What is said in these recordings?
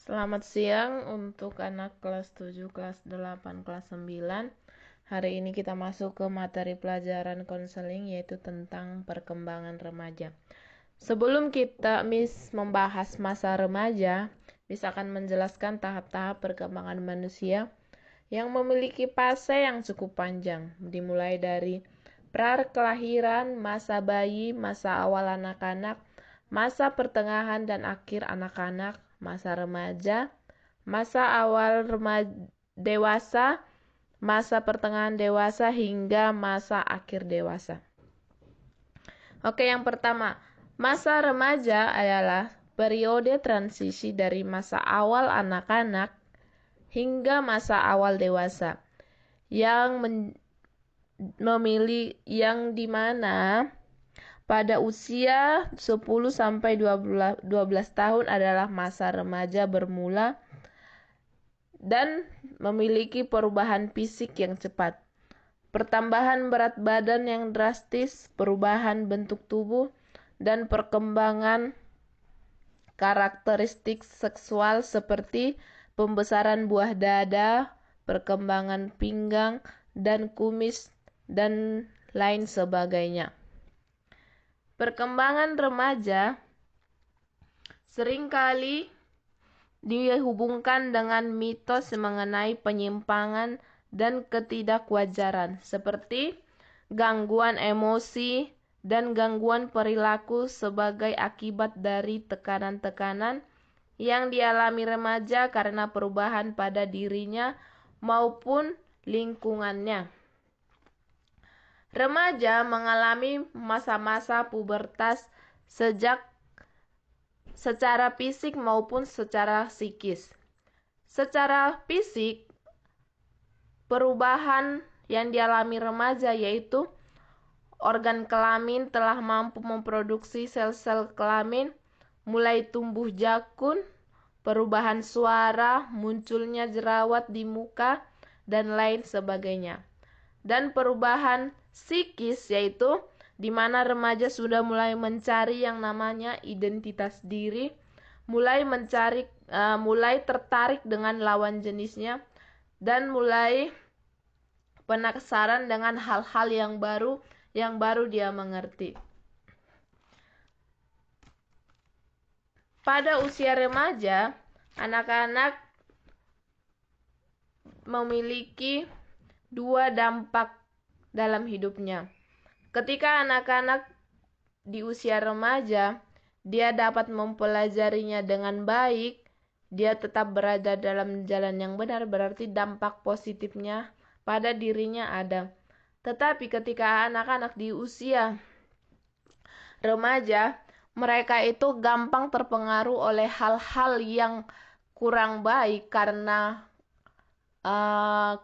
Selamat siang untuk anak kelas 7, kelas 8, kelas 9. Hari ini kita masuk ke materi pelajaran konseling yaitu tentang perkembangan remaja. Sebelum Miss membahas masa remaja, Miss akan menjelaskan tahap-tahap perkembangan manusia yang memiliki fase yang cukup panjang, dimulai dari pra-kelahiran, masa bayi, masa awal anak-anak, masa pertengahan dan akhir anak-anak, masa remaja, masa awal dewasa, masa pertengahan dewasa, hingga masa akhir dewasa. Oke, yang pertama, masa remaja adalah periode transisi dari masa awal anak-anak hingga masa awal dewasa yang dimana pada usia 10-12 tahun adalah masa remaja bermula dan memiliki perubahan fisik yang cepat, pertambahan berat badan yang drastis, perubahan bentuk tubuh, dan perkembangan karakteristik seksual seperti pembesaran buah dada, perkembangan pinggang dan kumis, dan lain sebagainya. Perkembangan remaja seringkali dihubungkan dengan mitos mengenai penyimpangan dan ketidakwajaran, seperti gangguan emosi dan gangguan perilaku sebagai akibat dari tekanan-tekanan yang dialami remaja karena perubahan pada dirinya maupun lingkungannya. Remaja mengalami masa-masa pubertas secara fisik maupun secara psikis. Secara fisik, perubahan yang dialami remaja yaitu organ kelamin telah mampu memproduksi sel-sel kelamin, mulai tumbuh jakun, perubahan suara, munculnya jerawat di muka, dan lain sebagainya. Dan perubahan psikis yaitu di mana remaja sudah mulai mencari yang namanya identitas diri, mulai tertarik dengan lawan jenisnya, dan mulai penasaran dengan hal-hal yang baru dia mengerti. Pada usia remaja, anak-anak memiliki dua dampak dalam hidupnya. Ketika anak-anak di usia remaja, dia dapat mempelajarinya dengan baik, dia tetap berada dalam jalan yang benar, berarti dampak positifnya pada dirinya ada. Tetapi ketika anak-anak di usia remaja, mereka itu gampang terpengaruh oleh hal-hal yang kurang baik karena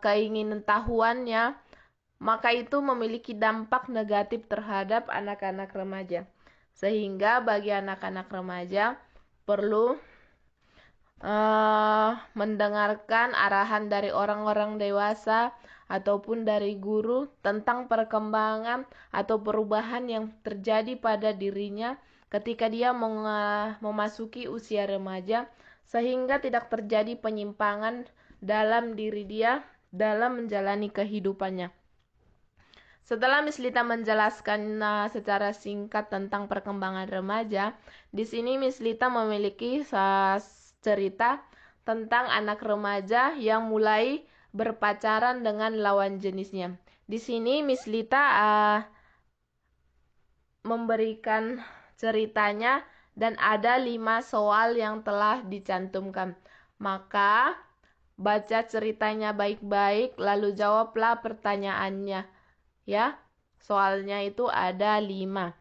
keinginan tahuannya, maka itu memiliki dampak negatif terhadap anak-anak remaja. Sehingga bagi anak-anak remaja perlu mendengarkan arahan dari orang-orang dewasa ataupun dari guru tentang perkembangan atau perubahan yang terjadi pada dirinya ketika dia memasuki usia remaja, sehingga tidak terjadi penyimpangan dalam diri dia dalam menjalani kehidupannya. Setelah Miss Lita menjelaskan secara singkat tentang perkembangan remaja, di sini Miss Lita memiliki cerita tentang anak remaja yang mulai berpacaran dengan lawan jenisnya. Di sini Miss Lita memberikan ceritanya dan ada 5 soal yang telah dicantumkan. Maka baca ceritanya baik-baik lalu jawablah pertanyaannya. Ya, soalnya itu ada 5.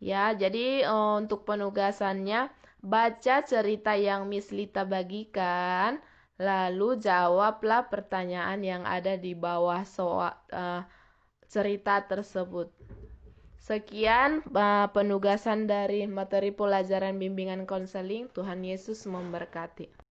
Ya, jadi untuk penugasannya baca cerita yang Miss Lita bagikan, lalu jawablah pertanyaan yang ada di bawah cerita tersebut. Sekian penugasan dari materi pelajaran bimbingan konseling. Tuhan Yesus memberkati.